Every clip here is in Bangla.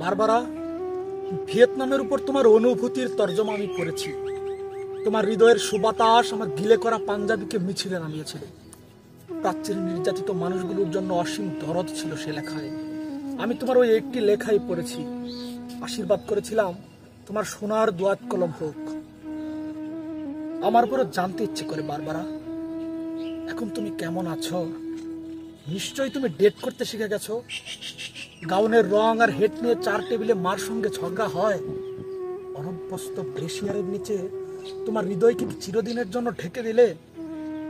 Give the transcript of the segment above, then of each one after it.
বারবারা, ভিয়েতনামের উপর তোমার অনুভূতির তর্জমা আমি করেছি। তোমার হৃদয়ের সুবাতাস আমার গিলে করা পাঞ্জাবিকে মিছিলে নামিয়েছিল। প্রাচ্যের নির্যাতিত মানুষগুলোর জন্য অসীম দরদ ছিল সে লেখায়। আমি তোমার ওই একটি লেখাই পড়েছি, আশীর্বাদ করেছিলাম তোমার সোনার দোয়াত কলম হোক। আমার উপরে জানতে ইচ্ছে করে বারবারা, এখন তুমি কেমন আছো? নিশ্চয়ই তুমি ডেট করতে শিখে গেছো। গাউনের রং আর হেড নিয়ে চার টেবিলে মার সঙ্গে ঝগড়া হয়। অনভ্যস্ত ব্রেশিয়ারের নিচে তোমার হৃদয়কে কি চিরদিনের জন্য ঢেকে দিলে?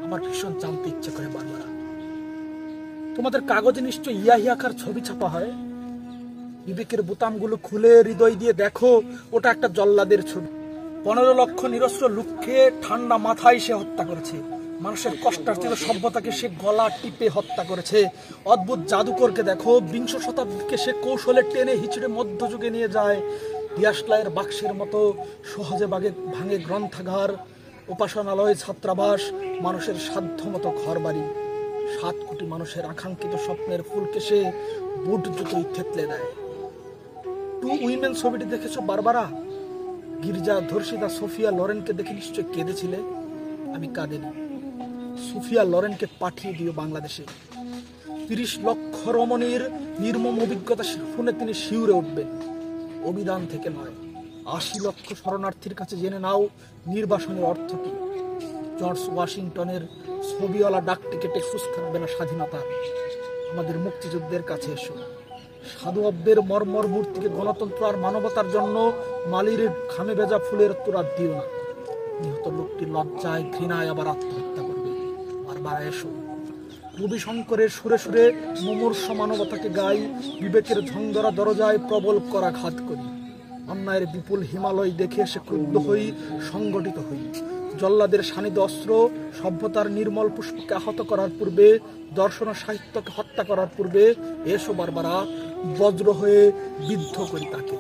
আমার ভীষণ জানতে ইচ্ছে করে বারবারা। তোমাদের কাগজে নিশ্চয় ইয়াহিয়াখার ছবি ছাপা হয়। বিবেকের বোতামগুলো খুলে হৃদয় দিয়ে দেখো, ওটা একটা জল্লাদের ছবি। 15 লক্ষ নিরস্ত্র লোককে ঠান্ডা মাথায় সে হত্যা করেছে। মানুষের কষ্টার্জিত সভ্যতাকে সে গলা টিপে হত্যা করেছে। অদ্ভুত জাদুকরকে দেখো, 20 শতাব্দীকে সে কৌশলে টেনে হিচড়ে মধ্যযুগে নিয়ে যায়। দিয়াশলাইয়ের বাক্সের মতো সহজে ভাঙে গ্রন্থাগার, উপাসনালয়, ছাত্রাবাস, মানুষের সাধ্য মতো ঘর বাড়ি। 7 কোটি মানুষের আকাঙ্ক্ষিত স্বপ্নের ফুলকে সে বুট জুতোই থেতলে দেয়। টু উইমেন ছবিটি দেখেছো বারবারা? গির্জা ধর্ষিতা সোফিয়া লরেনকে দেখে নিশ্চয় কেঁদেছিলে। আমি কাঁদিনি। সোফিয়া লরেনকে পাঠিয়ে দিও বাংলাদেশে। 30 লক্ষ রমণীর নির্মম অভিজ্ঞতা শুনে তিনি শিউরে উঠবেন। অভিধান থেকে নয়, 80 লক্ষ শরণার্থীর কাছে জেনে নাও নির্বাসনের অর্থ কি। জর্জ ওয়াশিংটনের ছবিওয়ালা ডাক টিকেটে সুস্থ থাকবে না স্বাধীনতা। আমাদের মুক্তিযুদ্ধের কাছে এসো। সাধু অব্দের মর্মর মূর্তিকে গণতন্ত্র আর মানবতার জন্য মালির ঘামে ভেজা ফুলের তোরা দিও না। নিহত লোকটি লজ্জায় ঘৃণায় আবার আত্মহত্যা করবে। বারবার এসো। রবি শঙ্করের সুরে সুরে মুমূর্ষ মানবতাকে গাই, বিবেকের ঝংধরা দরজায় প্রবল করা ঘাত করি। অন্যায়ের বিপুল হিমালয় দেখে এসে ক্রুদ্ধ হই, সংগঠিত হই। জল্লাদের সানিধ্য অস্ত্র সভ্যতার নির্মল পুষ্পকে আহত করার পূর্বে, দর্শন সাহিত্যকে হত্যা করার পূর্বে এসো বারবারা, বজ্র হয়ে বিদ্ধ করি তাকে।